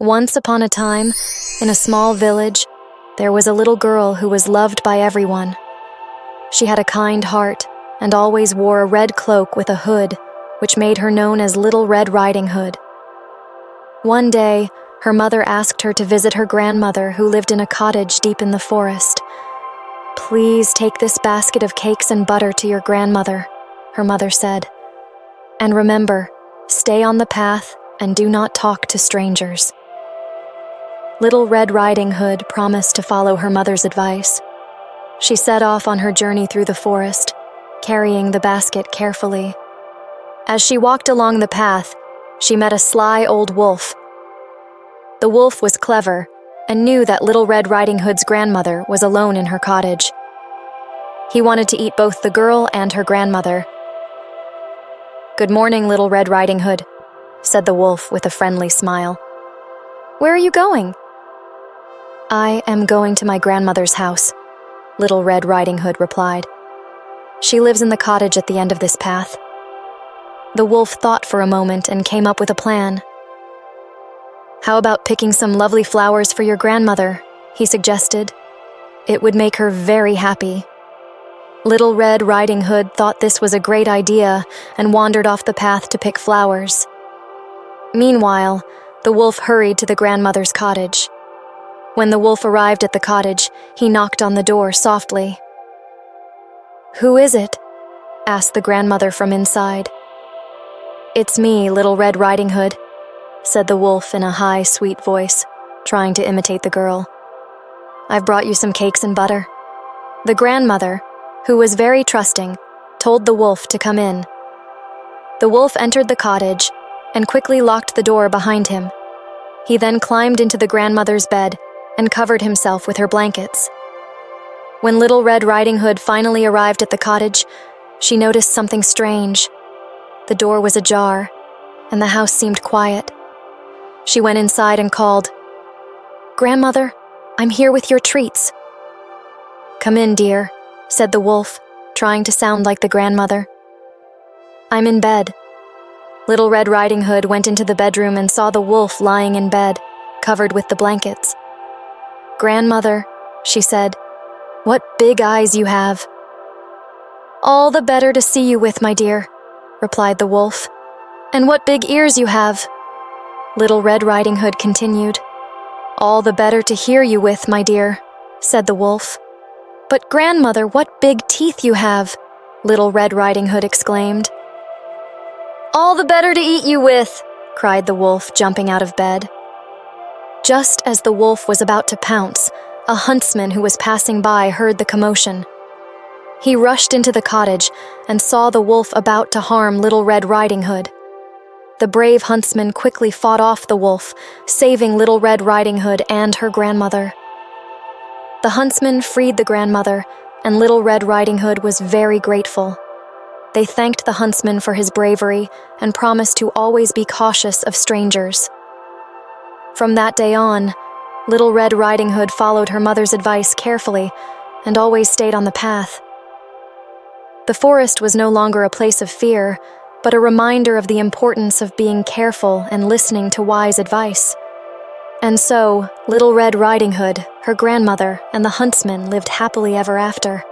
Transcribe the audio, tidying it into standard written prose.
Once upon a time, in a small village, there was a little girl who was loved by everyone. She had a kind heart and always wore a red cloak with a hood, which made her known as Little Red Riding Hood. One day, her mother asked her to visit her grandmother who lived in a cottage deep in the forest. "Please take this basket of cakes and butter to your grandmother," her mother said. "And remember, stay on the path and do not talk to strangers." Little Red Riding Hood promised to follow her mother's advice. She set off on her journey through the forest, carrying the basket carefully. As she walked along the path, she met a sly old wolf. The wolf was clever and knew that Little Red Riding Hood's grandmother was alone in her cottage. He wanted to eat both the girl and her grandmother. "Good morning, Little Red Riding Hood," said the wolf with a friendly smile. "Where are you going?" "I am going to my grandmother's house," Little Red Riding Hood replied. "She lives in the cottage at the end of this path." The wolf thought for a moment and came up with a plan. "How about picking some lovely flowers for your grandmother?" he suggested. "It would make her very happy." Little Red Riding Hood thought this was a great idea and wandered off the path to pick flowers. Meanwhile, the wolf hurried to the grandmother's cottage. When the wolf arrived at the cottage, he knocked on the door softly. "Who is it?" asked the grandmother from inside. "It's me, Little Red Riding Hood," said the wolf in a high, sweet voice, trying to imitate the girl. "I've brought you some cakes and butter." The grandmother, who was very trusting, told the wolf to come in. The wolf entered the cottage and quickly locked the door behind him. He then climbed into the grandmother's bed and covered himself with her blankets. When Little Red Riding Hood finally arrived at the cottage, she noticed something strange. The door was ajar, and the house seemed quiet. She went inside and called, "Grandmother, I'm here with your treats." "Come in, dear," said the wolf, trying to sound like the grandmother. "I'm in bed." Little Red Riding Hood went into the bedroom and saw the wolf lying in bed, covered with the blankets. "Grandmother," she said, "what big eyes you have." "All the better to see you with, my dear," replied the wolf. "And what big ears you have." Little Red Riding Hood continued. "All the better to hear you with, my dear," said the wolf. "But grandmother, what big teeth you have," Little Red Riding Hood exclaimed. "All the better to eat you with," cried the wolf, jumping out of bed. Just as the wolf was about to pounce, a huntsman who was passing by heard the commotion. He rushed into the cottage and saw the wolf about to harm Little Red Riding Hood. The brave huntsman quickly fought off the wolf, saving Little Red Riding Hood and her grandmother. The huntsman freed the grandmother, and Little Red Riding Hood was very grateful. They thanked the huntsman for his bravery and promised to always be cautious of strangers. From that day on, Little Red Riding Hood followed her mother's advice carefully and always stayed on the path. The forest was no longer a place of fear, but a reminder of the importance of being careful and listening to wise advice. And so, Little Red Riding Hood, her grandmother, and the huntsman lived happily ever after.